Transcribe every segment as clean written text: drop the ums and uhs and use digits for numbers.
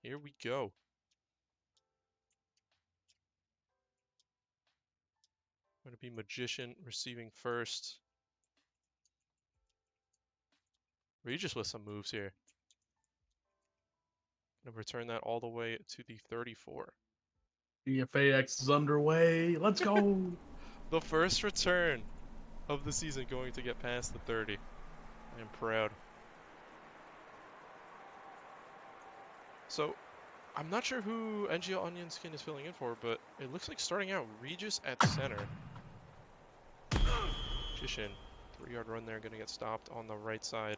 Here we go. Going to be Magician receiving first. Regis with some moves here. Going to return that all the way to the 34. GFA X is underway. Let's go. The first return of the season going to get past the 30. I am proud. So, I'm not sure who NGL Onion Skin is filling in for, but it looks like starting out Regis at center. Magician, 3-yard run there, going to get stopped on the right side.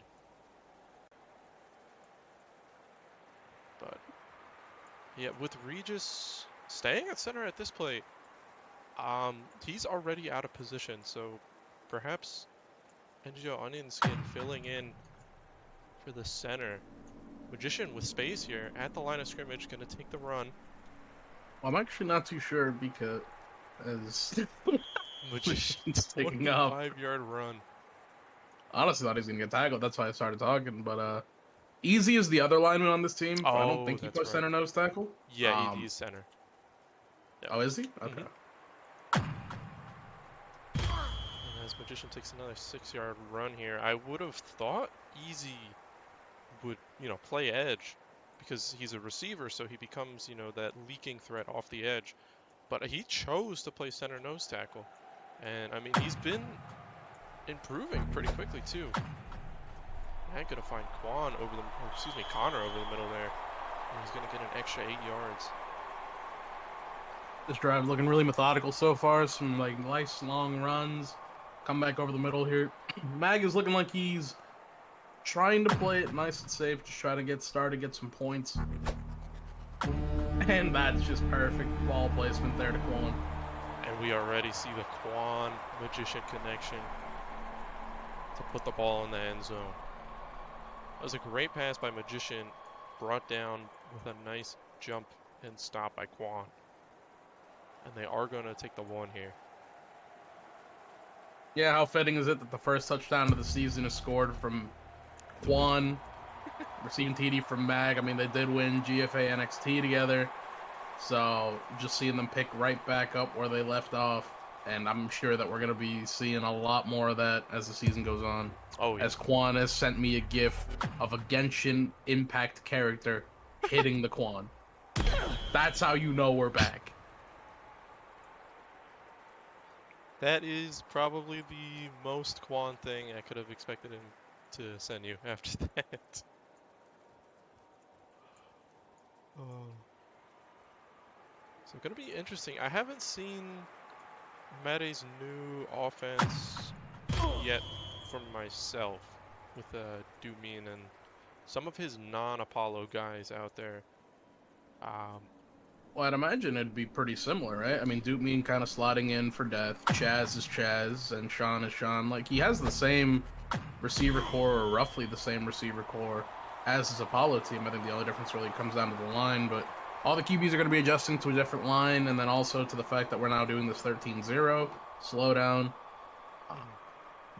But, yeah, with Regis staying at center at this play, he's already out of position, so perhaps NGO Onion Skin filling in for the center. Magician with space here at the line of scrimmage, going to take the run. Well, I'm actually not too sure because as Magician's taking off. 25-yard run. Honestly, thought he was gonna get tackled. That's why I started talking. But Easy is the other lineman on this team. But I don't think he plays center nose tackle. Yeah, he's center. Yep. Oh, is he? Okay. And as Magician takes another 6-yard run here, I would have thought Easy would, play edge because he's a receiver, so he becomes, that leaking threat off the edge. But he chose to play center nose tackle. And, I mean, he's been improving pretty quickly, too. I'm going to find Connor over the middle there. And he's going to get an extra 8 yards. This drive looking really methodical so far. Some, nice long runs. Come back over the middle here. Mag is looking like he's trying to play it nice and safe, just try to get started, get some points. And that's just perfect ball placement there to Quan. And we already see the Quan Magician connection to put the ball in the end zone. That was a great pass by Magician, brought down with a nice jump and stop by Quan. And they are going to take the one here. Yeah, how fitting is it that the first touchdown of the season is scored from Quan, receiving TD from Mag. I mean, they did win GFA NXT together, so just seeing them pick right back up where they left off, and I'm sure that we're going to be seeing a lot more of that as the season goes on. Oh, yeah. As Quan has sent me a gif of a Genshin Impact character hitting the Quan. That's how you know we're back. That is probably the most Quan thing I could have expected him to send you after that. Oh. So going to be interesting. I haven't seen Maddie's new offense yet from myself with Dumin and some of his non-Apollo guys out there. Well, I'd imagine it'd be pretty similar, right? I mean, Dumin kind of slotting in for Death, Chaz is Chaz, and Sean is Sean. Like, he has the same receiver core, or roughly the same receiver core as his Apollo team. I think the only difference really comes down to the line, but all the QBs are going to be adjusting to a different line, and then also to the fact that we're now doing this 13-0 slowdown.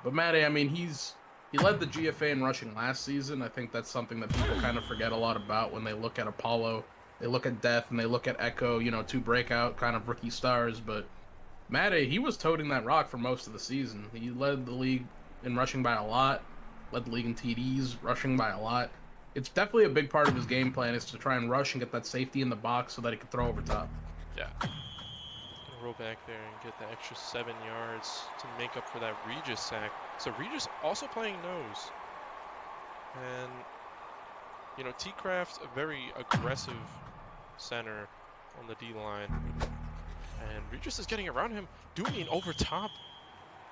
But Matty, I mean, he led the GFA in rushing last season. I think that's something that people kind of forget a lot about when they look at Apollo. They look at Death and they look at Echo, two breakout kind of rookie stars. But Matty, he was toting that rock for most of the season. He led the league in rushing by a lot, led the league in TDs, rushing by a lot. It's definitely a big part of his game plan is to try and rush and get that safety in the box so that he can throw over top. Yeah. Gonna roll back there and get the extra 7 yards to make up for that Regis sack. So Regis also playing nose. And, T-Craft, a very aggressive center on the D-line. And Regis is getting around him. Dumin over top.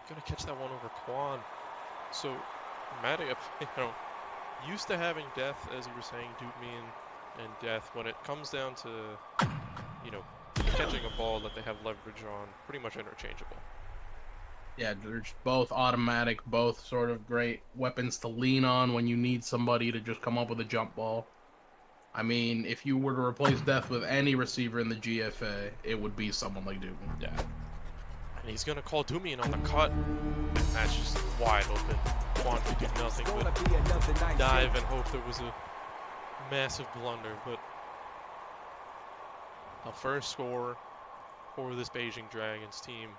Gonna catch that one over Quan. So, Matty, used to having Death, as you were saying, Dumin and Death. When it comes down to, catching a ball that they have leverage on, pretty much interchangeable. Yeah, they're both automatic, both sort of great weapons to lean on when you need somebody to just come up with a jump ball. I mean, if you were to replace Death with any receiver in the GFA, it would be someone like Dumin. Yeah. And he's going to call Dumin on the cut. That's just wide open. Quan could do nothing but dive and hope there was a massive blunder. But A first score for this Beijing Dragons team,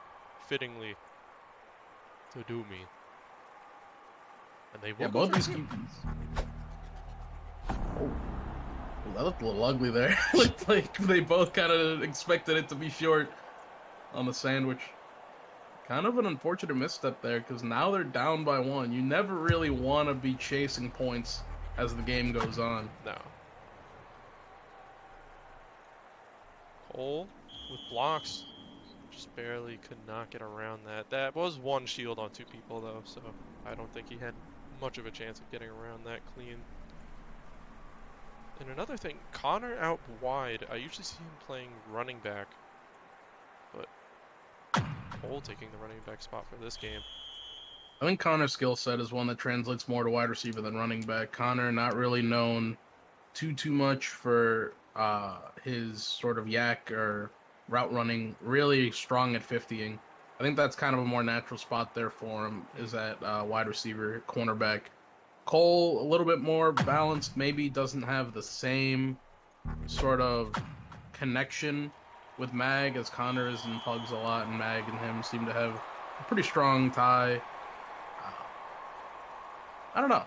fittingly, to Dumi. And they will go both for these two. keepers. Oh, that looked a little ugly there. Looked like they both kind of expected it to be short on the sandwich. Kind of an unfortunate misstep there, because now they're down by 1. You never really want to be chasing points as the game goes on. No. Cole with blocks. Just barely could not get around that. That was one shield on 2 people, though, so I don't think he had much of a chance of getting around that clean. And another thing, Connor out wide. I usually see him playing running back, but Cole taking the running back spot for this game. I think Connor's skill set is one that translates more to wide receiver than running back. Connor not really known too much for his sort of yak or route running, really strong at 50ing. I think that's kind of a more natural spot there for him, is at wide receiver, cornerback. Cole, a little bit more balanced, maybe doesn't have the same sort of connection with Mag as Connor is in Pugs a lot, and Mag and him seem to have a pretty strong tie. I don't know.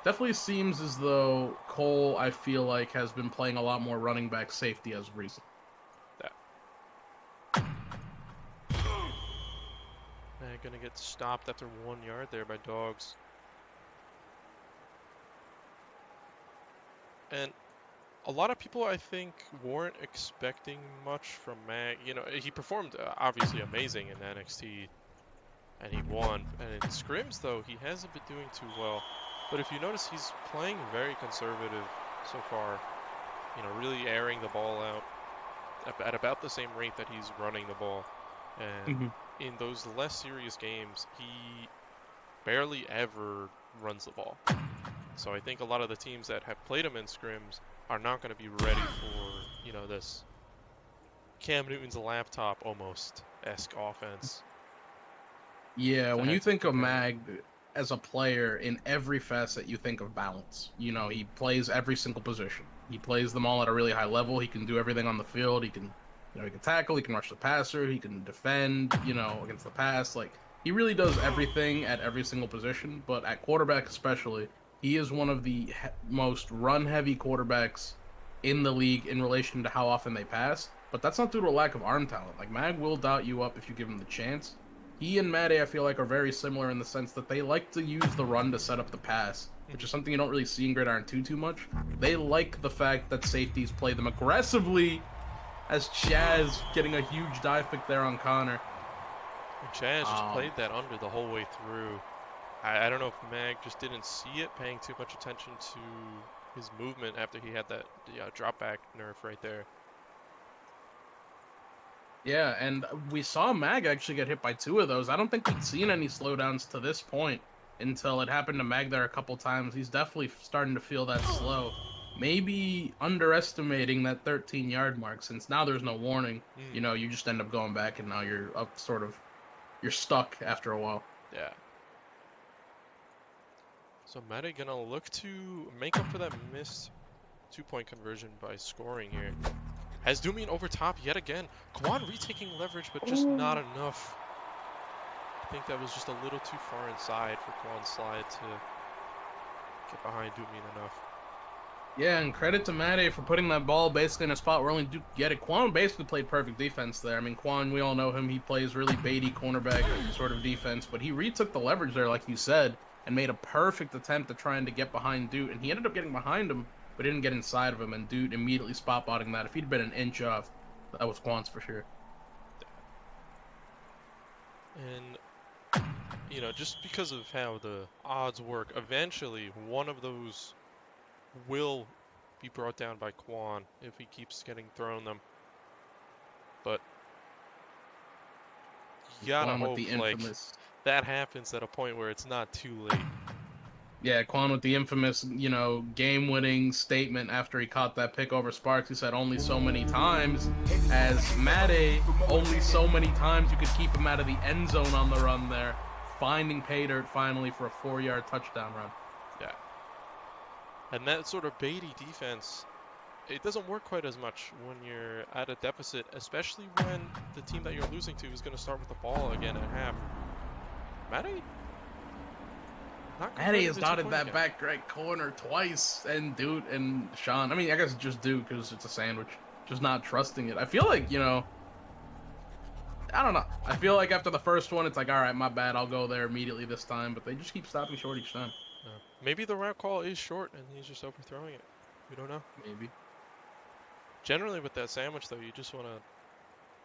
Definitely seems as though Cole, I feel like, has been playing a lot more running back safety as of recent. Gonna get stopped after 1 yard there by Dogs. And a lot of people, I think, weren't expecting much from Mag. You know, he performed obviously amazing in NXT, and he won. And in scrims, though, he hasn't been doing too well. But if you notice, he's playing very conservative so far. You know, really airing the ball out at about the same rate that he's running the ball. And in those less serious games, he barely ever runs the ball. So I think a lot of the teams that have played him in scrims are not going to be ready for, you know, this Cam Newton's laptop almost-esque offense. Yeah, when you think of Mag as a player, in every facet you think of balance. You know, he plays every single position. He plays them all at a really high level. He can do everything on the field. He can, you know, he can tackle, he can rush the passer, he can defend, you know, against the pass. Like, he really does everything at every single position, but at quarterback especially, he is one of the most run-heavy quarterbacks in the league in relation to how often they pass. But that's not due to a lack of arm talent. Like, Mag will dot you up if you give him the chance. He and Maddie, I feel like, are very similar in the sense that they like to use the run to set up the pass, which is something you don't really see in Gridiron too much. They like the fact that safeties play them aggressively, as Chaz getting a huge dive pick there on Connor. And Chaz just played that under the whole way through. I don't know if Mag just didn't see it, paying too much attention to his movement after he had that drop back nerf right there. Yeah, and we saw Mag actually get hit by 2 of those. I don't think we'd seen any slowdowns to this point until it happened to Mag there a couple times. He's definitely starting to feel that slow. Maybe underestimating that 13-yard mark, since now there's no warning. You know, you just end up going back, and now you're up you're stuck after a while. Yeah. So Maddie gonna look to make up for that missed 2-point conversion by scoring here. Has Doomian over top yet again. Quan retaking leverage, but just not enough. I think that was just a little too far inside for Quan's slide to get behind Doomian enough. Yeah, and credit to Maddie for putting that ball basically in a spot where only Duke can get it. Quan basically played perfect defense there. I mean, Quan, we all know him. He plays really baity cornerback sort of defense, but he retook the leverage there, like you said, and made a perfect attempt at trying to get behind Dude, and he ended up getting behind him, but didn't get inside of him, and Dude immediately spot-botting that. If he'd been an inch off, that was Quan's for sure. And, you know, just because of how the odds work, eventually one of those will be brought down by Quan if he keeps getting thrown them. But you gotta hope like that happens at a point where it's not too late. Yeah, Quan with the infamous, you know, game-winning statement after he caught that pick over Sparks. He said only so many times. As Maddie, only so many times you could keep him out of the end zone on the run there. Finding pay dirt finally for a 4-yard touchdown run. Yeah. And that sort of baity defense, it doesn't work quite as much when you're at a deficit, especially when the team that you're losing to is going to start with the ball again at half. Matty? Not Maddie converting has the dotted two-point that again. back right corner twice, and Dude and Sean. I mean, I guess just Dude because it's a sandwich. Just not trusting it. I feel like, I don't know. I feel like after the first one, it's like, all right, my bad. I'll go there immediately this time. But they just keep stopping short each time. Maybe the route call is short and he's just overthrowing it. We don't know. Maybe. Generally with that sandwich, though, you just want to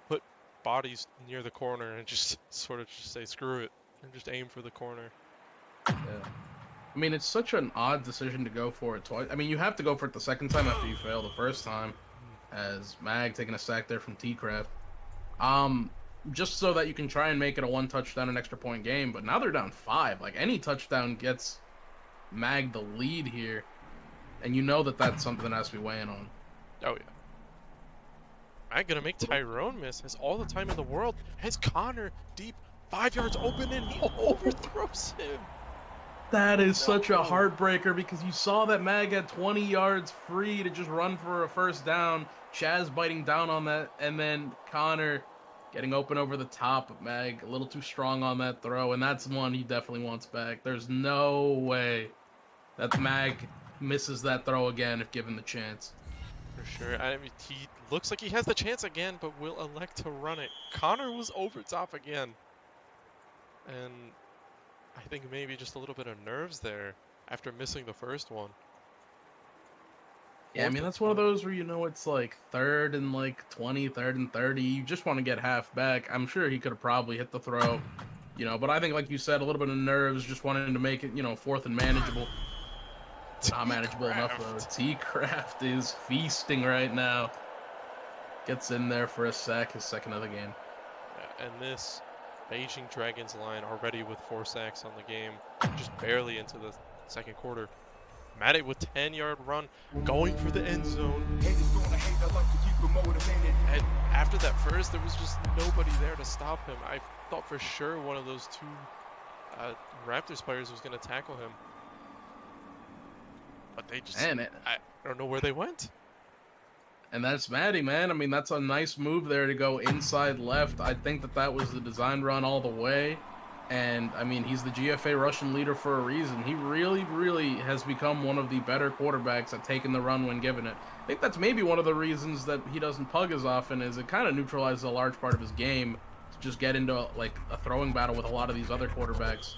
put bodies near the corner and just sort of just say, screw it, and just aim for the corner. Yeah. I mean, it's such an odd decision to go for it twice. I mean, you have to go for it the second time after you fail the first time, as Mag taking a sack there from T-Craft. Just so that you can try and make it a 1 touchdown and extra point game. But now they're down 5. Like, any touchdown gets Mag the lead here, and you know that that's something that has to be weighing on. Oh, yeah. I'm going to make Tyrone miss. Has all the time in the world. Has Connor deep 5 yards open and he overthrows him. That is such a heartbreaker because you saw that Mag had 20 yards free to just run for a first down. Chaz biting down on that, and then Connor getting open over the top of Mag, a little too strong on that throw, and that's one he definitely wants back. There's no way that Mag misses that throw again if given the chance. For sure. I mean, he looks like he has the chance again, but will elect to run it. Connor was over top again. And I think maybe just a little bit of nerves there after missing the first one. Yeah, I mean, that's one of those where it's like 3rd and like 20, 3rd and 30. You just want to get half back. I'm sure he could have probably hit the throw, but I think, like you said, a little bit of nerves, just wanting to make it, 4th and manageable. Not manageable enough, though. T-Craft is feasting right now. Gets in there for a sack, his second of the game. Yeah, and this Beijing Dragons line already with 4 sacks on the game, just barely into the second quarter. Matty with 10-yard run, going for the end zone. And after that first, there was just nobody there to stop him. I thought for sure one of those 2 Raptors players was going to tackle him. But they just, I don't know where they went. And that's Matty, man. I mean, that's a nice move there to go inside left. I think that was the design run all the way. And, I mean, he's the GFA Russian leader for a reason. He really, really has become one of the better quarterbacks at taking the run when given it. I think that's maybe one of the reasons that he doesn't pug as often, is it kind of neutralizes a large part of his game to just get into, like, a throwing battle with a lot of these other quarterbacks.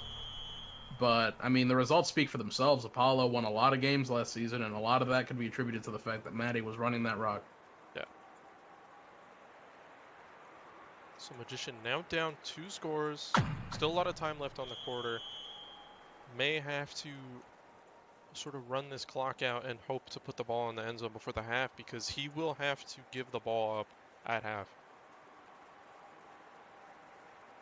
But, I mean, the results speak for themselves. Apollo won a lot of games last season, and a lot of that could be attributed to the fact that Matty was running that rock. Yeah. So Magician now down 2 scores. Still a lot of time left on the quarter. May have to sort of run this clock out and hope to put the ball in the end zone before the half, because he will have to give the ball up at half.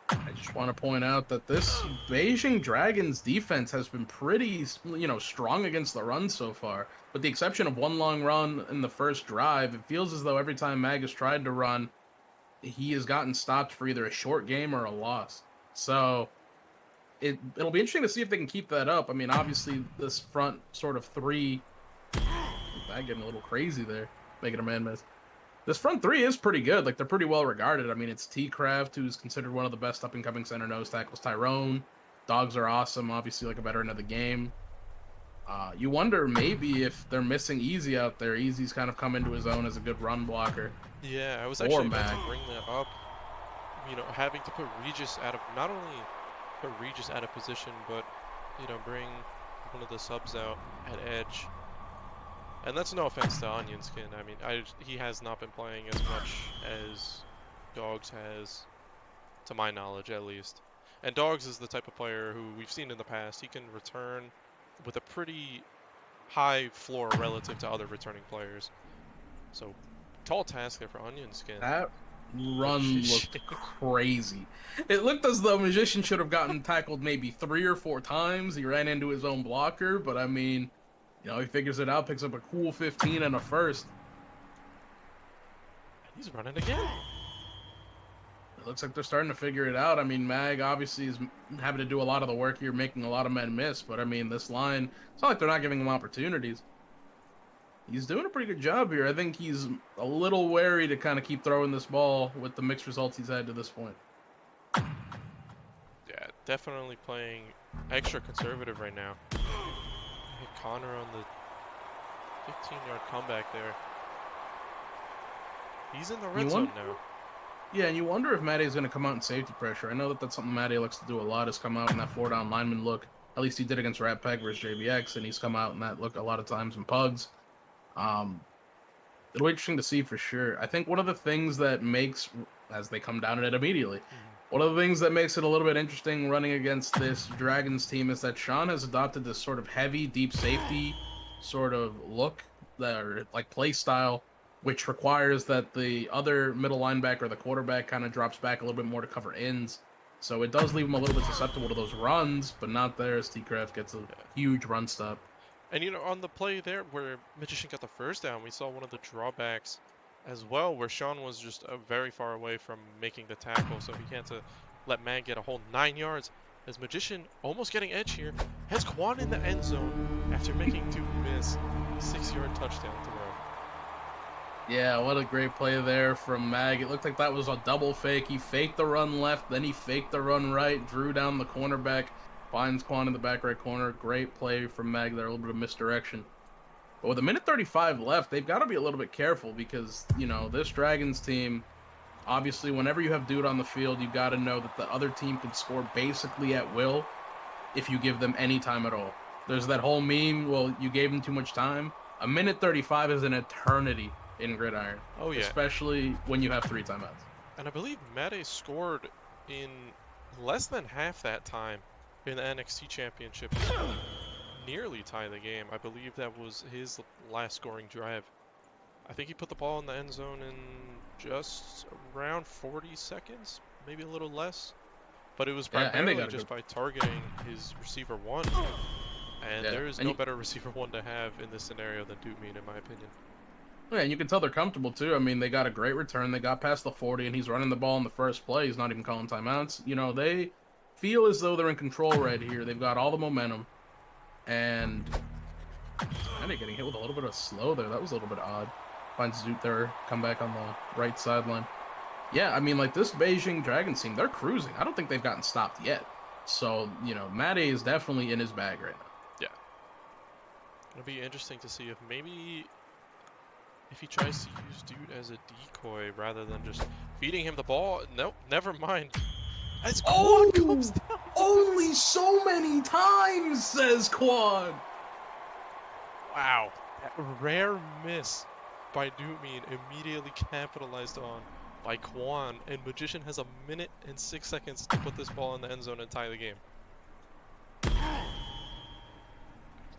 I just want to point out that this Beijing Dragons defense has been pretty, strong against the run so far. With the exception of one long run in the first drive, it feels as though every time Mag has tried to run, he has gotten stopped for either a short game or a loss. So it'll be interesting to see if they can keep that up. I mean, obviously, this front sort of 3... I'm getting a little crazy there, making a man miss. This front 3 is pretty good. Like, they're pretty well regarded. I mean, it's T-Craft, who's considered one of the best up-and-coming center nose tackles. Tyrone. Dogs are awesome, obviously, like a veteran of the game. You wonder maybe if they're missing Easy out there. Easy's kind of come into his own as a good run blocker. Yeah, I was actually about to bring that up. Having to put Regis out of, not only put Regis out of position, but, bring one of the subs out at edge. And that's no offense to Onion Skin. I mean, he has not been playing as much as Dogs has, to my knowledge at least. And Dogs is the type of player who we've seen in the past. He can return with a pretty high floor relative to other returning players. So, tall task there for Onion Skin. That run looked crazy. It looked as though Magician should have gotten tackled maybe 3 or 4 times. He ran into his own blocker, but I mean... he figures it out, picks up a cool 15 and a first. He's running again. It looks like they're starting to figure it out. I mean, Mag obviously is having to do a lot of the work here, making a lot of men miss. But, I mean, this line, it's not like they're not giving him opportunities. He's doing a pretty good job here. I think he's a little wary to kind of keep throwing this ball with the mixed results he's had to this point. Yeah, definitely playing extra conservative right now. Hit Connor on the 15-yard comeback there. He's in the red zone now. Yeah, and you wonder if Matty is going to come out in safety pressure. I know that that's something Matty likes to do a lot, is come out in that 4-down lineman look. At least he did against Rat Pack versus JBX, and he's come out in that look a lot of times in Pugs. It'll be interesting to see for sure. I think one of the things that makes, as they come down at it immediately, one of the things that makes it a little bit interesting running against this Dragons team is that Sean has adopted this sort of heavy, deep safety sort of look, or like play style, which requires that the other middle linebacker, the quarterback, kind of drops back a little bit more to cover ends. So it does leave him a little bit susceptible to those runs, but not there as T-Craft gets a huge run stop. And you know, on the play there where Magician got the first down, we saw one of the drawbacks as well, where Sean was just very far away from making the tackle, so he had to let Mag get a whole 9 yards. As Magician, almost getting edge here, has Quan in the end zone after making Duke miss 6-yard touchdown throw. Yeah, what a great play there from Mag. It looked like that was a double fake. He faked the run left, then he faked the run right, drew down the cornerback, finds Quan in the back right corner. Great play from Mag there, a little bit of misdirection. But with a minute 35 left, they've got to be a little bit careful because, you know, this Dragons team, obviously, whenever you have dude on the field, you've got to know that the other team can score basically at will if you give them any time at all. There's that whole meme, well, you gave them too much time. A minute 35 is an eternity in Gridiron. Oh, yeah. Especially when you have 3 timeouts. And I believe Mate scored in less than half that time in the NXT Championship to nearly tie the game. I believe that was his last scoring drive. I think he put the ball in the end zone in just around 40 seconds, maybe a little less. But it was primarily just by targeting his receiver 1. And there is no better receiver 1 to have in this scenario than Doomeen, in my opinion. Yeah, and you can tell they're comfortable too. I mean, they got a great return. They got past the 40, and he's running the ball in the first play. He's not even calling timeouts. You know, they feel as though they're in control right here. They've got all the momentum. And kind of getting hit with a little bit of slow there. That was a little bit odd. Finds Zoot there, come back on the right sideline. Yeah, I mean, like, this Beijing Dragons team, they're cruising. I don't think they've gotten stopped yet. So, you know, Matty is definitely in his bag right now. Yeah. It'll be interesting to see if maybe if he tries to use Dude as a decoy rather than just feeding him the ball. Nope, never mind. As Quan comes down. Only so many times, says Quan. Wow. That rare miss by Doomeen immediately capitalized on by Quan, and Magician has a minute and 6 seconds to put this ball in the end zone and tie the game.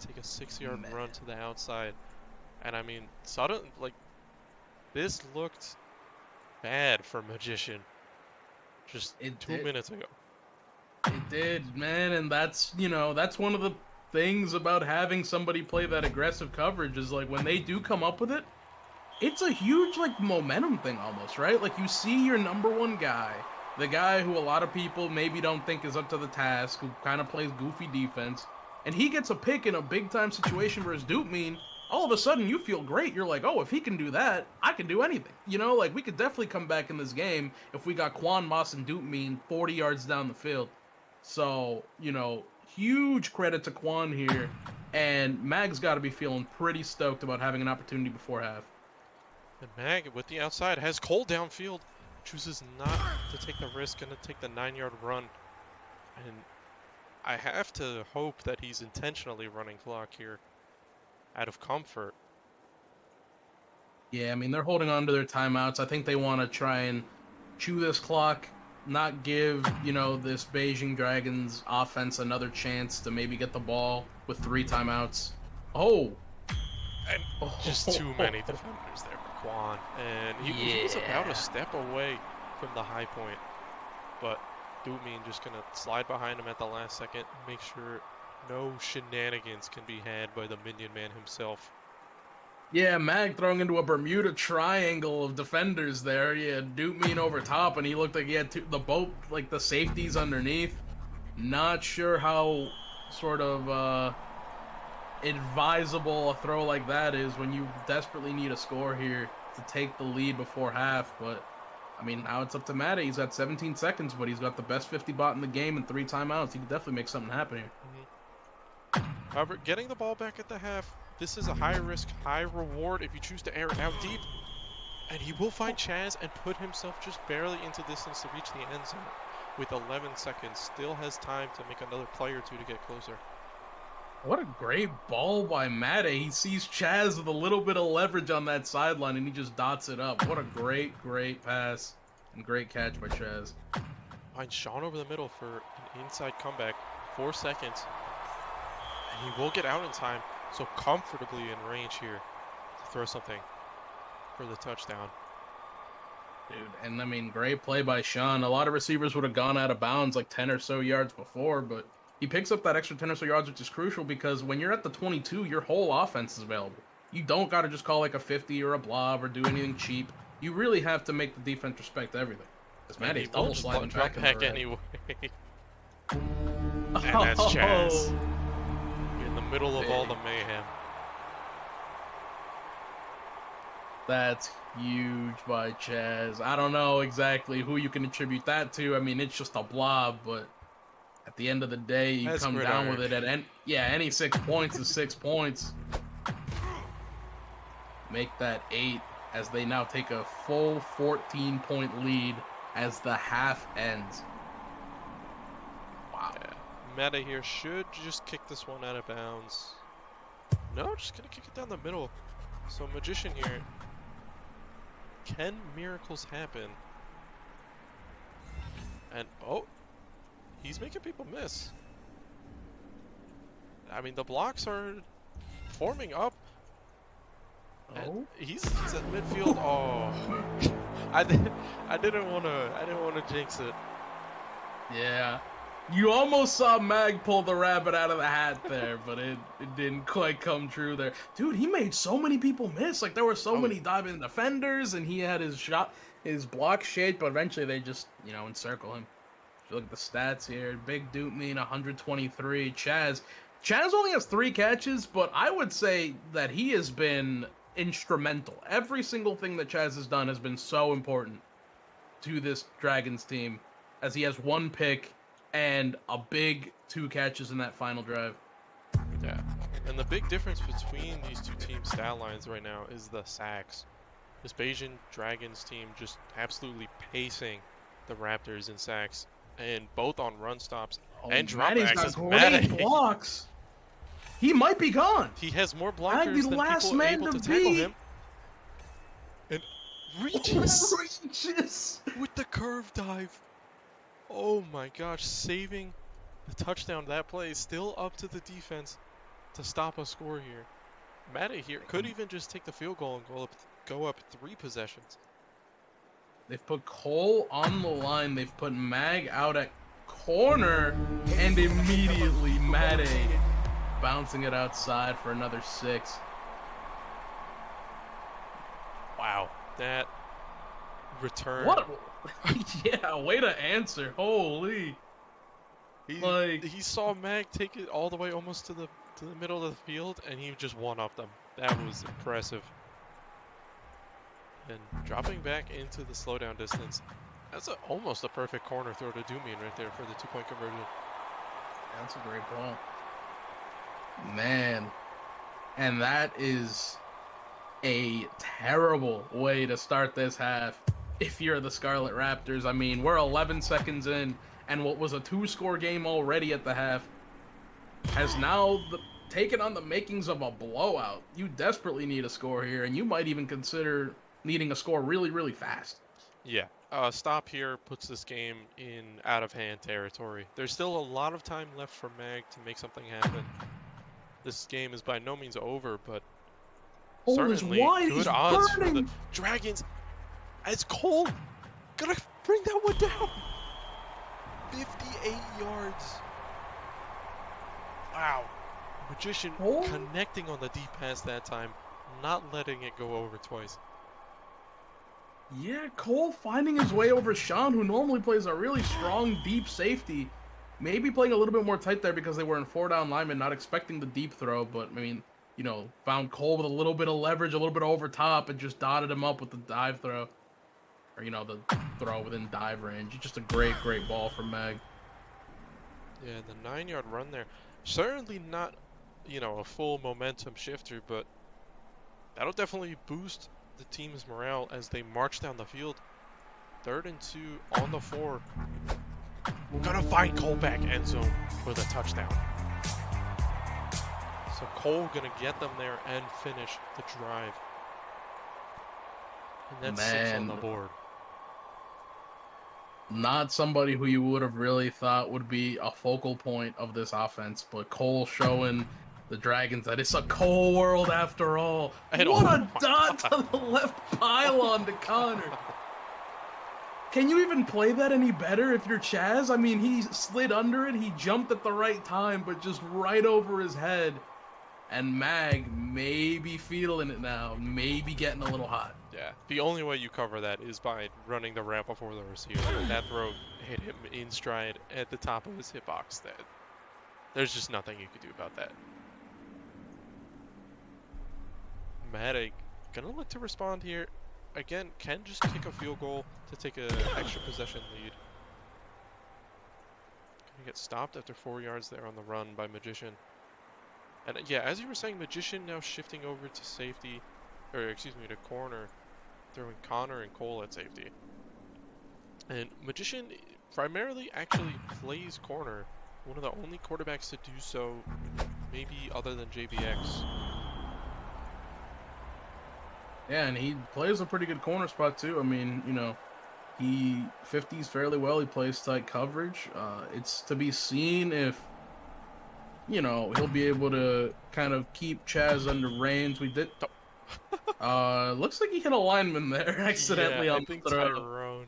Take a 6-yard run to the outside. And I mean, suddenly, like, this looked bad for Magician just 2 minutes ago. It did, man, and that's, you know, that's one of the things about having somebody play that aggressive coverage is, like, when they do come up with it, it's a huge, like, momentum thing almost, right? Like, you see your number 1 guy, the guy who a lot of people maybe don't think is up to the task, who kind of plays goofy defense, and he gets a pick in a big-time situation versus Doopmean. All of a sudden, you feel great. You're like, oh, if he can do that, I can do anything. You know, like, we could definitely come back in this game if we got Quan, Moss, and Doopmean 40 yards down the field. So, you know, huge credit to Quan here. And Mag's got to be feeling pretty stoked about having an opportunity before half. And Mag, with the outside, has Cole downfield. Chooses not to take the risk and to take the 9-yard run. And I have to hope that he's intentionally running clock here out of comfort. Yeah, I mean, they're holding on to their timeouts. I think they want to try and chew this clock, not give, you know, this Beijing Dragons offense another chance to maybe get the ball with 3 timeouts. Oh! And just too many defenders there for Quan. And he was about a step away from the high point. But Doomeen just going to slide behind him at the last second, make sure no shenanigans can be had by the Minion Man himself. Yeah, Mag throwing into a Bermuda Triangle of defenders there. Yeah, Doopmean over top, and he looked like he had the safeties underneath. Not sure how sort of advisable a throw like that is when you desperately need a score here to take the lead before half. But I mean, now it's up to Matt. He's got 17 seconds, but he's got the best 50 bot in the game and 3 timeouts. He could definitely make something happen here. However, getting the ball back at the half, this is a high risk, high reward if you choose to air it out deep. And he will find Chaz and put himself just barely into distance to reach the end zone. With 11 seconds, still has time to make another play or two to get closer. What a great ball by Mate. He sees Chaz with a little bit of leverage on that sideline, and he just dots it up. What a great, great pass and great catch by Chaz. Finds Sean over the middle for an inside comeback. 4 seconds. And he will get out in time, so comfortably in range here to throw something for the touchdown. Dude, and I mean, great play by Sean. A lot of receivers would have gone out of bounds like 10 or so yards before, but he picks up that extra 10 or so yards, which is crucial because when you're at the 22, your whole offense is available. You don't got to just call like a 50 or a blob or do anything cheap. You really have to make the defense respect everything. Because Matty's double sliding back anyway. And that's Chaz. In the middle of all the mayhem. That's huge by Chaz. I don't know exactly who you can attribute that to. I mean, it's just a blob, but at the end of the day, you That's come down with it at any 6 points is 6 points. Make that 8 as they now take a full 14-point lead as the half ends. Wow. Yeah. Meta here should just kick this one out of bounds. No, just gonna kick it down the middle. So Magician here. Can miracles happen? And oh, he's making people miss. I mean, the blocks are forming up. Oh, he's at midfield. Oh, I didn't want to jinx it. yeah. You almost saw Mag pull the rabbit out of the hat there, but it didn't quite come true there. Dude, he made so many people miss. Like, there were so many diving defenders, and he had his block shaped, but eventually they just, encircle him. If you look at the stats here, Big Duke mean 123. Chaz only has 3 catches, but I would say that he has been instrumental. Every single thing that Chaz has done has been so important to this Dragons team, as he has 1 pick and a big 2 catches in that final drive. Yeah, and the big difference between these two teams' stat lines right now is the sacks. This Bayesian Dragons team just absolutely pacing the Raptors in sacks, and both on run stops and dropbacks. Great blocks. He might be gone. He has more blockers than people able to tackle him. And reaches with the curve dive. Oh my gosh, saving the touchdown. That play is still up to the defense to stop a score here. Matte here could even just take the field goal and go up 3 possessions. They've put Cole on the line. They've put Mag out at corner, and immediately Matte bouncing it outside for another 6. Wow, that return. What? Yeah, way to answer. Holy. He saw Mag take it all the way almost to the middle of the field, and he just one-upped them. That was impressive. And dropping back into the slowdown distance. That's almost a perfect corner throw to Doomian right there for the 2-point conversion. That's a great ball. Man. And that is a terrible way to start this half. If you're the Scarlet Raptors, I mean, we're 11 seconds in, and what was a 2-score game already at the half has now taken on the makings of a blowout. You desperately need a score here, and you might even consider needing a score really, really fast. Yeah, stop here puts this game in out-of-hand territory. There's still a lot of time left for Mag to make something happen. This game is by no means over, but certainly good odds for the Dragons. As Cole gonna bring that one down. 58 yards. Wow. Magician connecting on the deep pass that time, not letting it go over twice. Yeah, Cole finding his way over Sean, who normally plays a really strong deep safety. maybe playing a little bit more tight there because they were in 4-down linemen, not expecting the deep throw, but I mean, you know, found Cole with a little bit of leverage, a little bit over top, and just dotted him up with the dive throw. Or, you know, the throw within dive range. Just a great, great ball from Mag. Yeah, the 9-yard run there. Certainly not, you know, a full momentum shifter, but that'll definitely boost the team's morale as they march down the field. 3rd and 2 on the 4. Gonna find Cole back end zone for the touchdown. So Cole gonna get them there and finish the drive. And that's 6 on the board. Not somebody who you would have really thought would be a focal point of this offense, but Cole showing the Dragons that it's a Cole world after all. And what oh a dot to the left pylon to Connor. Can you even play that any better if you're Chaz? I mean, he slid under it, he jumped at the right time, but just right over his head. And Mag may be feeling it now, maybe getting a little hot. Yeah, the only way you cover that is by running the ramp before the receiver. That throw hit him in stride at the top of his hitbox. There's just nothing you could do about that. Matic gonna look to respond here. Again, can just kick a field goal to take an extra possession lead. Gonna get stopped after 4 yards there on the run by Magician. And yeah, as you were saying, Magician now shifting over to safety, or excuse me, to corner, throwing Connor and Cole at safety. And Magician primarily actually plays corner, one of the only quarterbacks to do so, maybe other than JBX. Yeah, and he plays a pretty good corner spot too. I mean, you know, he 50s fairly well. He plays tight coverage. It's to be seen if, you know, he'll be able to kind of keep Chaz under reins. We did. Looks like he hit a lineman there accidentally on the throw. Tyrone.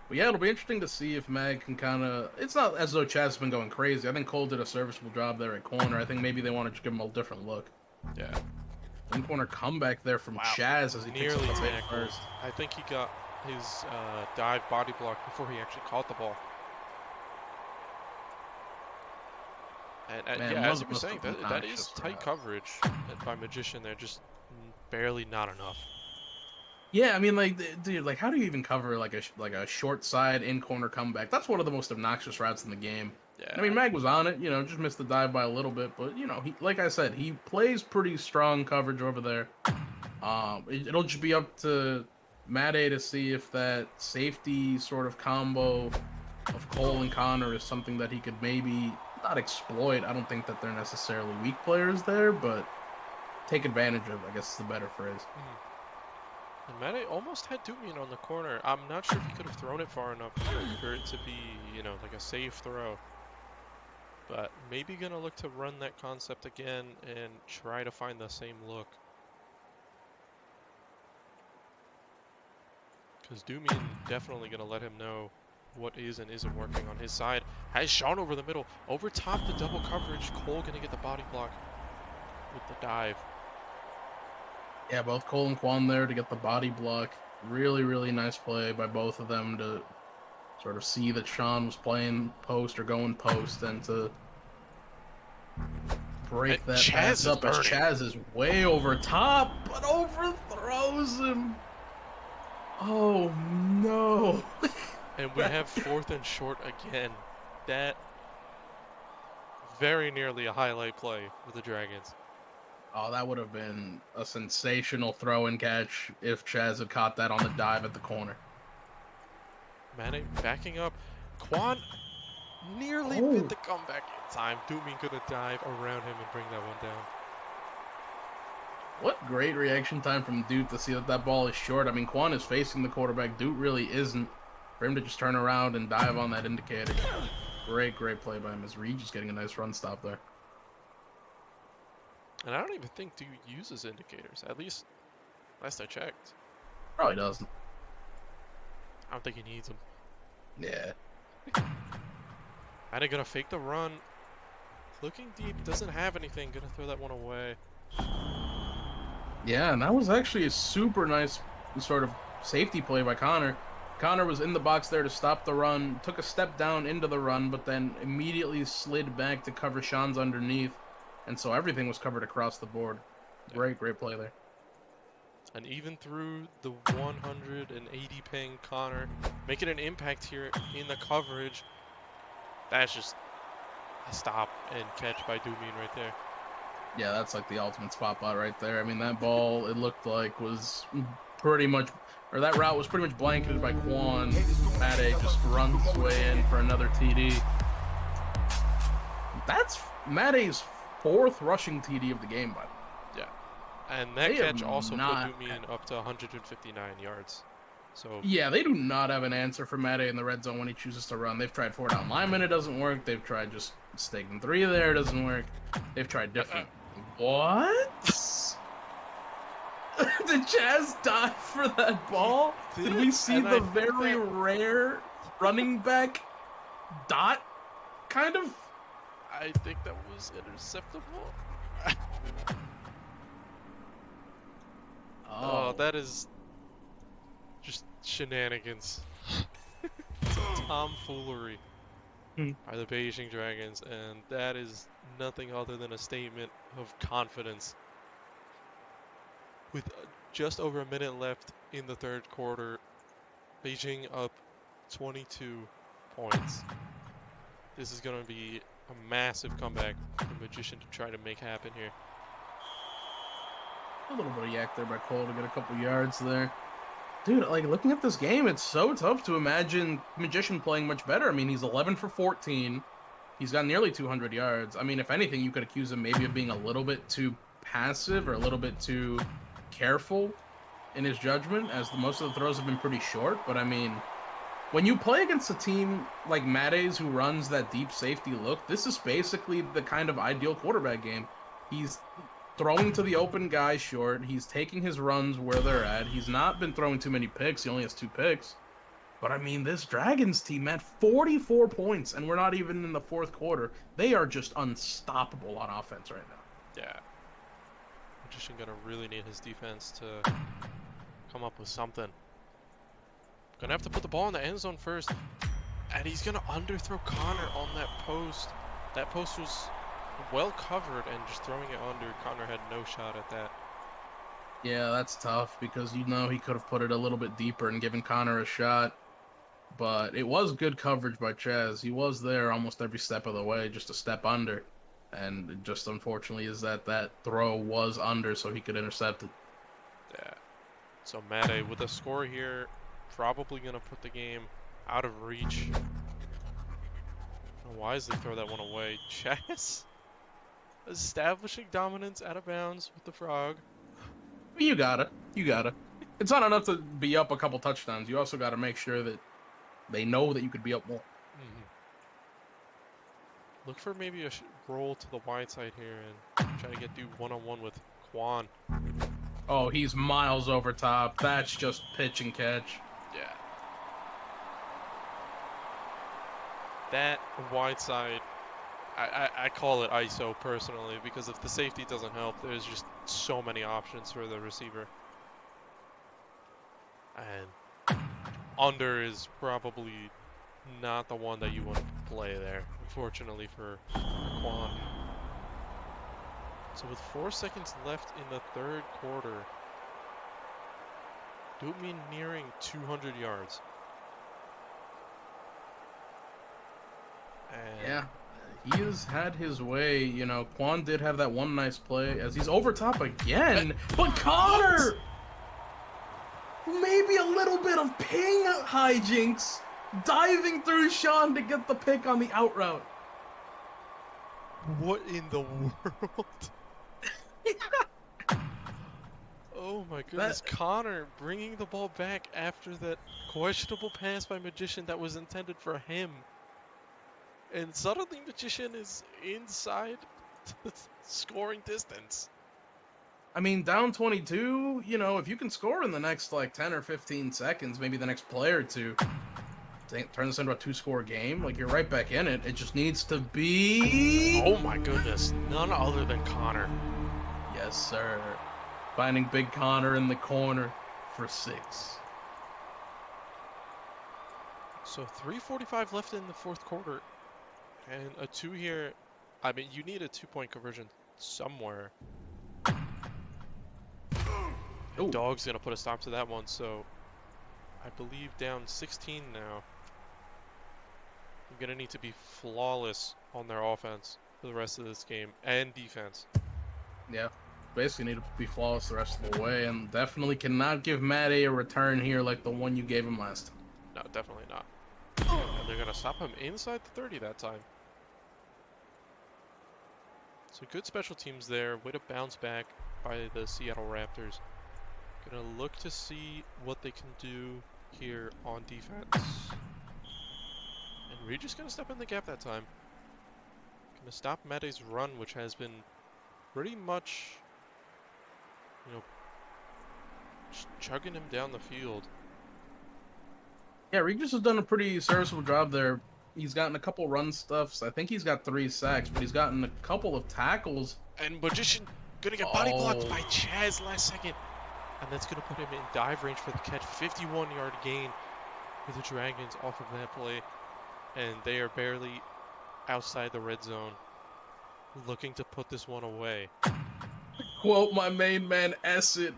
But yeah, it'll be interesting to see if Mag can kind of. It's not as though Chaz has been going crazy. I think Cole did a serviceable job there at corner. I think maybe they wanted to give him a different look. Yeah. In corner comeback there from Chaz as he nearly picks up the tackled. first. I think he got his dive body block before he actually caught the ball. And Man, yeah, as you were saying, that is obnoxious tight coverage by Magician there, just barely not enough. Yeah, I mean, like, dude, like, how do you even cover like a short side in corner comeback? That's one of the most obnoxious routes in the game. Yeah. I mean, Mag was on it, you know, just missed the dive by a little bit, but you know, he, like I said, he plays pretty strong coverage over there. It'll just be up to Matt A to see if that safety sort of combo of Cole and Connor is something that he could maybe not exploit. I don't think that they're necessarily weak players there, but take advantage of, I guess is the better phrase. And Mane almost had Dumian on the corner. I'm not sure if he could have thrown it far enough for it to be, you know, like a safe throw. But maybe gonna look to run that concept again and try to find the same look. Because Dumian definitely gonna let him know what is and isn't working on his side. Has Sean over the middle. Over top the double coverage. Cole gonna get the body block with the dive. Yeah, both Cole and Quan there to get the body block. Really, really nice play by both of them to sort of see that Sean was playing post or going post and to break that pass up as Chaz is way over top, but overthrows him. Oh, no. And we have 4th and short again. That very nearly a highlight play for the Dragons. Oh, that would have been a sensational throw and catch if Chaz had caught that on the dive at the corner. Mane backing up. Quan nearly bit the comeback in time. Dumian gonna dive around him and bring that one down. What great reaction time from Dude to see that that ball is short. I mean, Quan is facing the quarterback. Dude really isn't. For him to just turn around and dive on that indicator. Great, great play by him as Reed just getting a nice run stop there. And I don't even think Dude uses indicators. At least last I checked. Probably doesn't. I don't think he needs them. Yeah. Mane gonna fake the run. Looking deep, doesn't have anything. Gonna throw that one away. Yeah, and that was actually a super nice sort of safety play by Connor. Connor was in the box there to stop the run, took a step down into the run, but then immediately slid back to cover Sean's underneath. And so everything was covered across the board. Great play there. And even through the 180 ping, Connor making an impact here in the coverage. That's just a stop and catch by Dumin right there. Yeah, that's like the ultimate spot bot right there. I mean, that ball, it looked like was pretty much, or that route was pretty much blanketed by Quan. Mate just runs his way in for another TD. That's Mate's 4th rushing TD of the game, by the way. And that catch also put Dumin up to 159 yards. So yeah, they do not have an answer for Mate in the red zone when he chooses to run. They've tried 4 down linemen, it doesn't work. They've tried just staking 3 there, it doesn't work. They've tried different. What? Did Chaz dive for that ball? Did we see the very rare running back dot? Kind of? I think that was interceptable. Oh, that is just shenanigans. Tomfoolery by the Beijing Dragons, and that is nothing other than a statement of confidence. With just over a minute left in the 3rd quarter, Beijing up 22 points. This is going to be a massive comeback for Magician to try to make happen here. A little bit of yak there by Cole to get a couple yards there. Dude, like, looking at this game, it's so tough to imagine Magician playing much better. I mean, he's 11 for 14. He's got nearly 200 yards. I mean, if anything, you could accuse him maybe of being a little bit too passive or a little bit too careful in his judgment, as most of the throws have been pretty short. But, I mean, when you play against a team like Mate's who runs that deep safety look, this is basically the kind of ideal quarterback game. He's throwing to the open guy short. He's taking his runs where they're at. He's not been throwing too many picks. He only has 2 picks. But, I mean, this Dragons team had 44 points, and we're not even in the 4th quarter. They are just unstoppable on offense right now. Yeah. Magician gonna really need his defense to come up with something. Gonna have to put the ball in the end zone first. And he's gonna underthrow Connor on that post. That post was well covered, and just throwing it under, Connor had no shot at that. Yeah, that's tough because he could have put it a little bit deeper and given Connor a shot. But it was good coverage by Chaz. He was there almost every step of the way, just a step under. And it just unfortunately is that throw was under, so he could intercept it. Yeah. So Mate with a score here, probably going to put the game out of reach. Wisely throw that one away. Chaz establishing dominance out of bounds with the frog. You gotta. It's not enough to be up a couple touchdowns. You also got to make sure that they know that you could be up more. Mm-hmm. Look for maybe a roll to the wide side here and try to get Dude one-on-one with Quan. Oh, he's miles over top. That's just pitch and catch. Yeah. That wide side, I call it ISO personally, because if the safety doesn't help, there's just so many options for the receiver. And under is probably not the one that you want to play there, unfortunately for Quan. So with 4 seconds left in the 3rd quarter, Dumin nearing 200 yards. And yeah, he has had his way. You know, Quan did have that one nice play as he's over top again. But Connor! Maybe a little bit of ping hijinks, diving through Sean to get the pick on the out route. What in the world? Oh my goodness, Connor bringing the ball back after that questionable pass by Magician that was intended for him. And suddenly Magician is inside scoring distance. I mean, down 22, you know, if you can score in the next, like, 10 or 15 seconds, maybe the next play or two, turn this into a 2-score game, like, you're right back in it. It just needs to be... Oh my goodness, none other than Connor. Yes, sir. Finding Big Connor in the corner for 6. So 3:45 left in the fourth quarter, and a 2 here. I mean, you need a 2-point conversion somewhere. And Ooh. Dog's gonna put a stop to that one, so I believe down 16 now. I'm gonna need to be flawless on their offense for the rest of this game and defense. Yeah. Basically need to be flawless the rest of the way, and definitely cannot give Matt A return here like the one you gave him last time. No, definitely not. And they're gonna stop him inside the 30 that time. So good special teams there. Way to bounce back by the Seattle Raptors. Gonna look to see what they can do here on defense. And Regis gonna step in the gap that time. Gonna stop Mate's run, which has been pretty much, you know, just chugging him down the field. Yeah, Regis has done a pretty serviceable job there. He's gotten a couple run stuffs. I think he's got 3 sacks, but he's gotten a couple of tackles. And Magician gonna get body blocked by Chaz last second. And that's gonna put him in dive range for the catch. 51-yard gain for the Dragons off of that play. And they are barely outside the red zone, looking to put this one away. Quote my main man, Essett.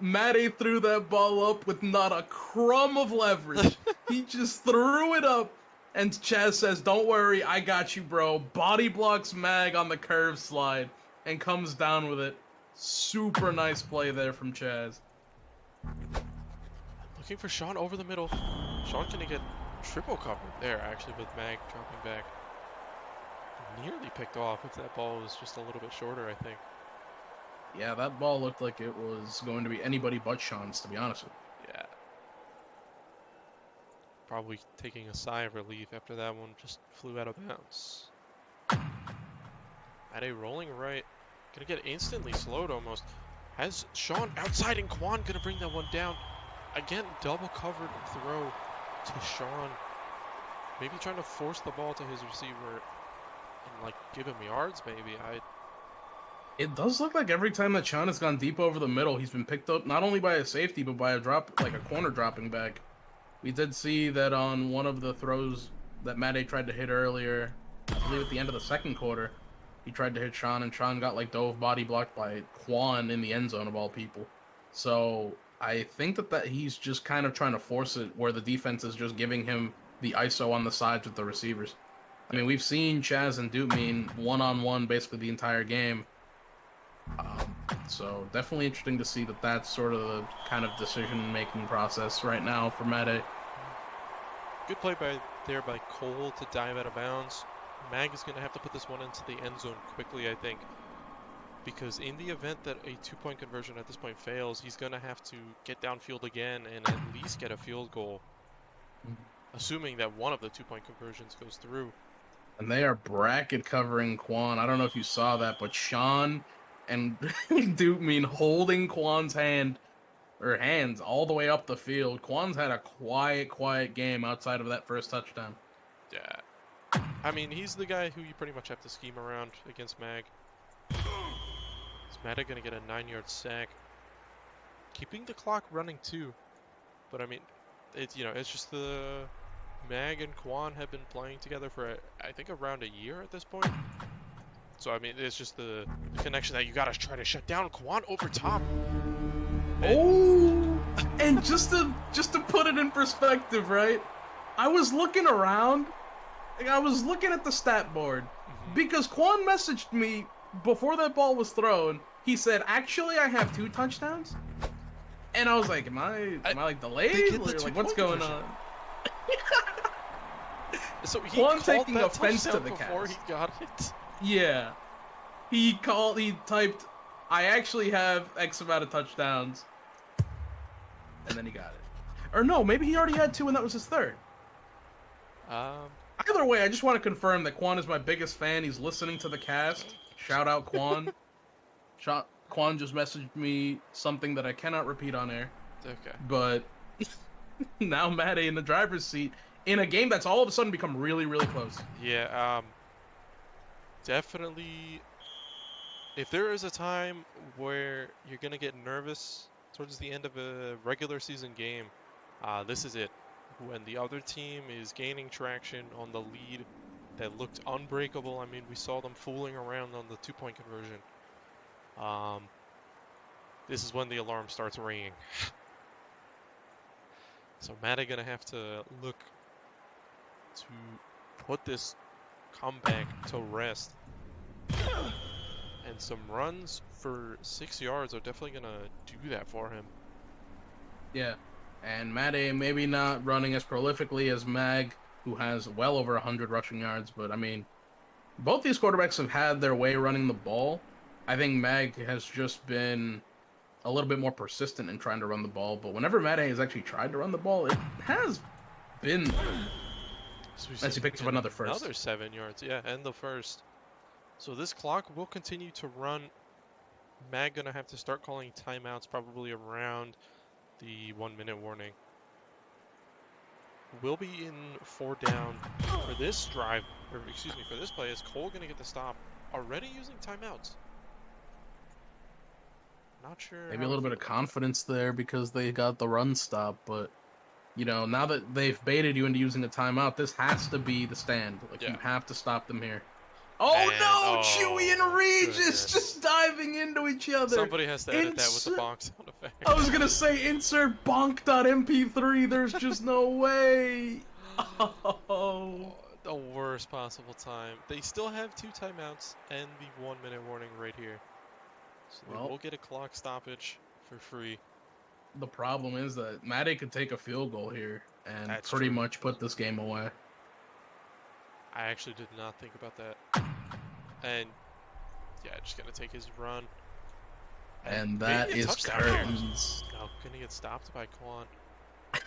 Matty threw that ball up with not a crumb of leverage. He just threw it up, and Chaz says, "Don't worry, I got you, bro." Body blocks Mag on the curve slide and comes down with it. Super nice play there from Chaz. Looking for Sean over the middle. Sean gonna get triple covered there, actually, with Mag dropping back. Nearly picked off if that ball was just a little bit shorter, I think. Yeah, that ball looked like it was going to be anybody but Sean's, to be honest with you. Yeah. Probably taking a sigh of relief after that one just flew out of bounds. At a rolling right. Gonna get instantly slowed almost. Has Sean outside, and Quan gonna bring that one down. Again, double covered throw to Sean. Maybe trying to force the ball to his receiver and like give him yards maybe. It does look like every time that Sean has gone deep over the middle, he's been picked up not only by a safety, but by a drop, like a corner dropping back. We did see that on one of the throws that Matt tried to hit earlier, I believe at the end of the second quarter, he tried to hit Sean, and Sean got like dove body blocked by Quan in the end zone of all people. So I think that he's just kind of trying to force it where the defense is just giving him the ISO on the sides with the receivers. I mean, we've seen Chaz and Dupmean one-on-one basically the entire game. So definitely interesting to see that that's sort of the kind of decision-making process right now for Mate. Good play there by Cole to dive out of bounds. Mag is going to have to put this one into the end zone quickly, I think, because in the event that a 2-point conversion at this point fails, he's going to have to get downfield again and at least get a field goal, assuming that one of the 2-point conversions goes through. And they are bracket covering Quan. I don't know if you saw that, but Sean and Dupmean holding Quan's hands all the way up the field. Quan's had a quiet game outside of that first touchdown. Yeah. I mean, he's the guy who you pretty much have to scheme around against Mag. Is Mag going to get a 9-yard sack? Keeping the clock running too. But I mean, it's just the Mag and Quan have been playing together for I think around a year at this point. So I mean, it's just the connection that you gotta try to shut down Quan over top. And just to put it in perspective, right? I was looking around, I was looking at the stat board because Quan messaged me before that ball was thrown. He said, "Actually, I have 2 touchdowns," and I was like, "Am I like delayed? Or, like, what's going on?" So he Quan called taking that offense to the before cast. he got it. Yeah. He typed, "I actually have X amount of touchdowns." And then he got it. Or no, maybe he already had 2 and that was his 3rd. Either way, I just want to confirm that Quan is my biggest fan. He's listening to the cast. Shout out Quan. Quan just messaged me something that I cannot repeat on air. Okay. But now Matt in the driver's seat in a game that's all of a sudden become really, really close. Yeah, definitely. If there is a time where you're gonna get nervous towards the end of a regular season game, this is it. when the other team is gaining traction on the lead that looked unbreakable. I mean, we saw them fooling around on the 2-point conversion. This is when the alarm starts ringing. So Matt gonna have to look to put this comeback to rest. And some runs for 6 yards are definitely gonna do that for him. Yeah. And Mate maybe not running as prolifically as Mag, who has well over 100 rushing yards, but I mean, both these quarterbacks have had their way running the ball. I think Mag has just been a little bit more persistent in trying to run the ball, but whenever Mate has actually tried to run the ball, it has been So as he picks up another first. Another 7 yards, yeah, and the first. So this clock will continue to run. Mag gonna have to start calling timeouts probably around the 1-minute warning. We'll be in 4 down for this drive, or excuse me, for this play. Is Cole gonna get the stop? Already using timeouts. Not sure. Maybe a little bit of confidence there because they got the run stop, but you know, now that they've baited you into using a timeout, this has to be the stand. Like, you have to stop them here. Oh and, no! Chewy and Regis just diving into each other. Somebody has to edit that with the bonk sound effect. I was gonna say insert bonk.mp3. There's just no way. Oh. The worst possible time. They still have 2 timeouts and the 1-minute warning right here. So they will get a clock stoppage for free. The problem is that Matty could take a field goal here and pretty much put this game away. I actually did not think about that. And yeah, just gonna take his run. And that is curtains. No, gonna get stopped by Quan. I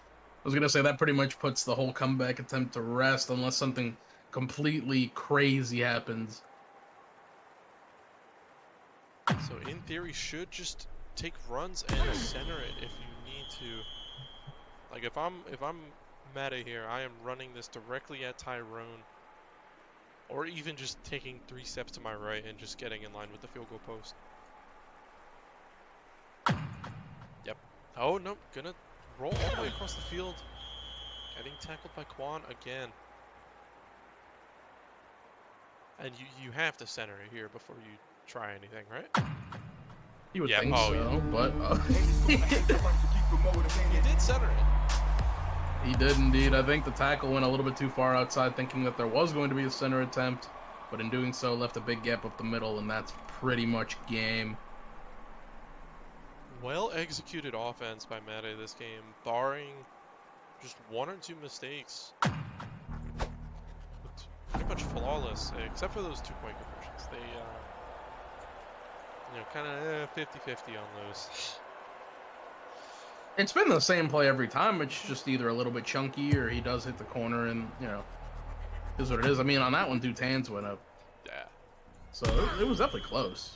was gonna say that pretty much puts the whole comeback attempt to rest unless something completely crazy happens. So in theory, should just take runs and center it if you need to. Like if I'm Meta here, I am running this directly at Tyrone. Or even just taking 3 steps to my right and just getting in line with the field goal post. Yep. Oh no, gonna roll all the way across the field. Getting tackled by Quan again. And you have to center it here before you try anything, right? You would think so, but he did center it. He did indeed. I think the tackle went a little bit too far outside, thinking that there was going to be a center attempt, but in doing so left a big gap up the middle, and that's pretty much game. Well executed offense by Mate this game, barring just 1 or 2 mistakes. It's pretty much flawless, except for those 2-point conversions. They, you know, kind of 50-50 on those. It's been the same play every time. It's just either a little bit chunky or he does hit the corner and, you know, is what it is. I mean, on that one, Dude's hands went up. Yeah. So it was definitely close.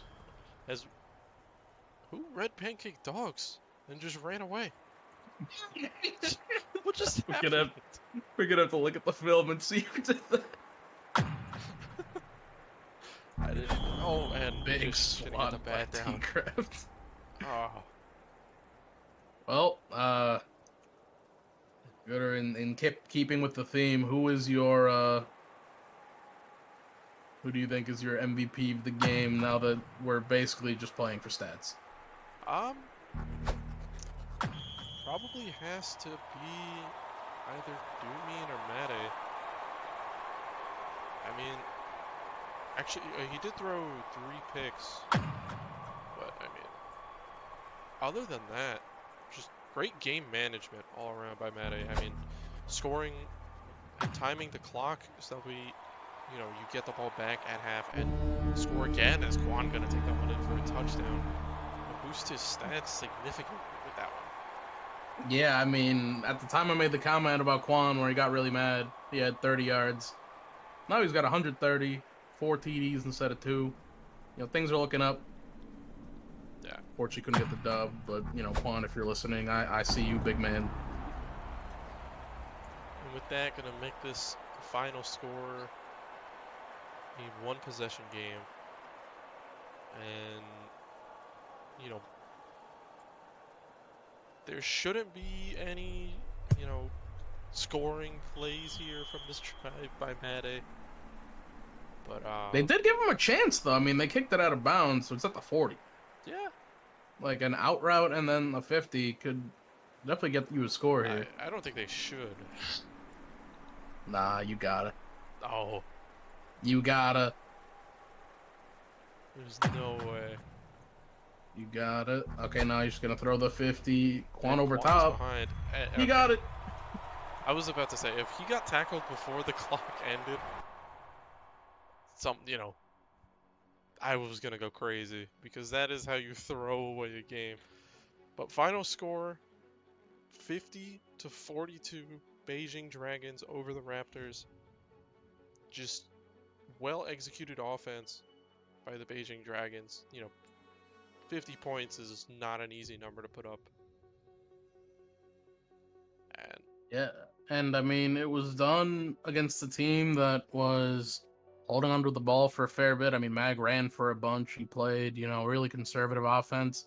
Who red pancake dogs and just ran away? What just happened? We're gonna have to look at the film and see who did that. I didn't. Oh, and big swat by T-Craft. Oh. Well, good in keeping with the theme. Who is your who do you think is your MVP of the game now that we're basically just playing for stats? Probably has to be either Doomin or Mate. I mean, actually, he did throw 3 picks, but I mean, other than that, just great game management all around by Mate. I mean, scoring and timing the clock so that you get the ball back at half and score again as Quan gonna take that one in for a touchdown. Boost his stats significantly with that one. Yeah, I mean, at the time I made the comment about Quan where he got really mad, he had 30 yards. Now he's got 130, 4 TDs instead of 2. You know, things are looking up. Yeah. Fortunately, couldn't get the dub, but, you know, Quan, if you're listening, I see you, big man. And with that, gonna make this the final score a 1-possession game. And, you know, there shouldn't be any, scoring plays here from this drive by Mate. But They did give him a chance, though. I mean, they kicked it out of bounds, so it's at the 40. yeah, Like, an out route and then a 50 could definitely get you a score here. I don't think they should. Nah, you gotta. Oh, You gotta. there's no way. You got it. Okay, now you're just gonna throw the 50. Quan And over Quan's top. behind. He got it. I was about to say, if he got tackled before the clock ended, I was gonna go crazy because that is how you throw away a game. But final score, 50-42, Beijing Dragons over the Raptors. Just well executed offense by the Beijing Dragons. 50 points is not an easy number to put up. And Yeah, and I mean, it was done against a team that was holding onto the ball for a fair bit. I mean, Mag ran for a bunch. He played, really conservative offense.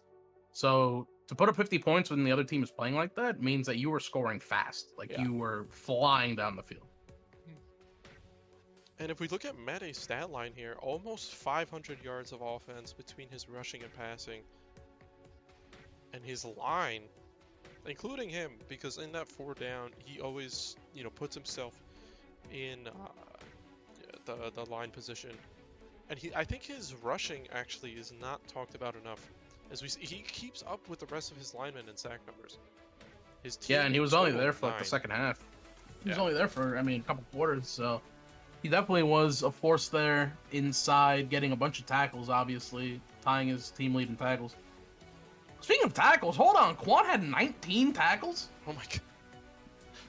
So to put up 50 points when the other team is playing like that means that you were scoring fast. Like, yeah. you were flying down the field. And if we look at Mate's stat line here, almost 500 yards of offense between his rushing and passing. And his line, including him, because in that 4 down, he always, puts himself in the line position. And I think his rushing actually is not talked about enough. As he keeps up with the rest of his linemen in sack numbers. His team Yeah, and he was only there for like the second half. He was only there for, a couple quarters, so he definitely was a force there inside, getting a bunch of tackles, obviously, tying his team lead in tackles. Speaking of tackles, hold on, Quan had 19 tackles? Oh my god.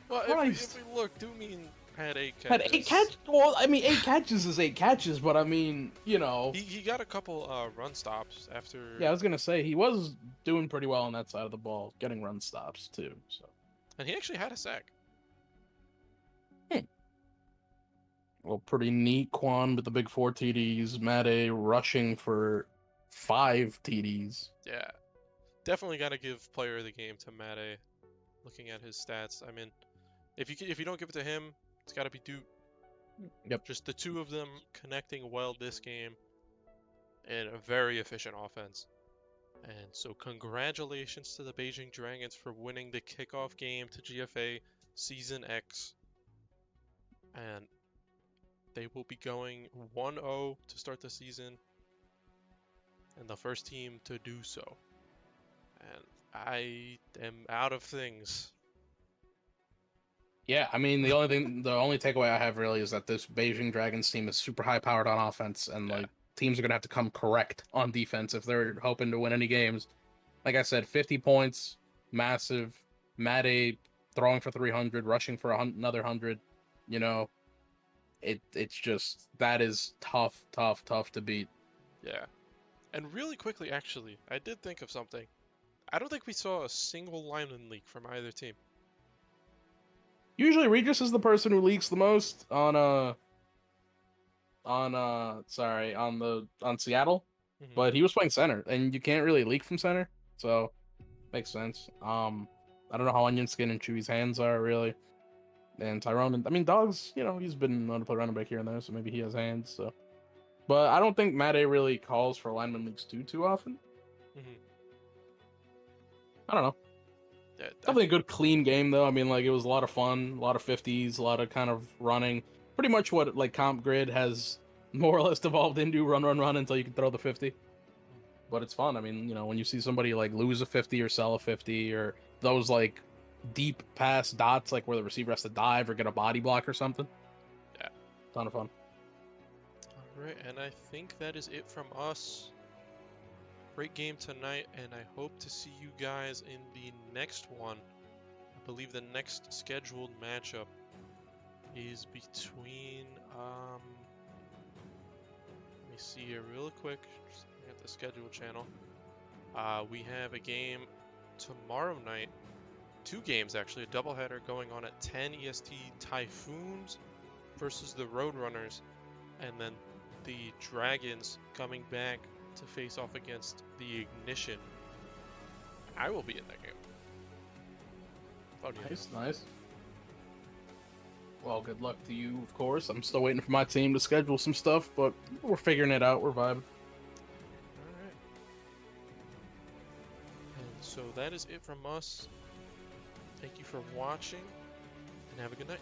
Well, if we look, Doomin had 8 catches. Had 8 catches? Well, 8 catches is 8 catches, but He got a couple run stops after... Yeah, I was gonna say, he was doing pretty well on that side of the ball, getting run stops, too, so... And he actually had a sack. Well, pretty neat, Quan with the big 4 TDs, Mate rushing for 5 TDs. Yeah. Definitely got to give player of the game to Mate. Looking at his stats, I mean, if you don't give it to him, it's got to be Duke. Yep. Just the two of them connecting well this game, and a very efficient offense. And so congratulations to the Beijing Dragons for winning the kickoff game to GFA Season X. And they will be going 1-0 to start the season, and the first team to do so. And I am out of things. Yeah, I mean, the only takeaway I have really is that this Beijing Dragons team is super high powered on offense, and like teams are gonna have to come correct on defense if they're hoping to win any games. Like I said, 50 points, massive. Mate throwing for 300, rushing for another 100. It's just, that is tough to beat. Yeah. And really quickly, actually, I did think of something. I don't think we saw a single lineman leak from either team. Usually Regis is the person who leaks the most on Seattle, Mm-hmm. but he was playing center, and you can't really leak from center, so makes sense. I don't know how Onion Skin and Chewy's hands are really, and Tyrone. Dogs, he's been known to play running back here and there, so maybe he has hands. So, but I don't think Mate really calls for lineman leaks too often. Mm-hmm. I don't know. Yeah, Definitely a good clean game though. It was a lot of fun, a lot of 50s, a lot of kind of running. Pretty much what Comp Grid has more or less devolved into, run until you can throw the 50. But it's fun. When you see somebody lose a 50 or sell a 50, or those deep pass dots where the receiver has to dive or get a body block or something. Yeah. Ton of fun. Alright, and I think that is it from us. Great game tonight, and I hope to see you guys in the next one. I believe the next scheduled matchup is between, let me see here real quick, just looking at the schedule channel. We have a game tomorrow night, 2 games actually, a doubleheader going on at 10 EST, Typhoons versus the Roadrunners, and then the Dragons coming back to face off against the Ignition. I will be in that game. Nice. Well, good luck to you, of course. I'm still waiting for my team to schedule some stuff, but we're figuring it out. We're vibing. Alright. And so that is it from us. Thank you for watching, and have a good night.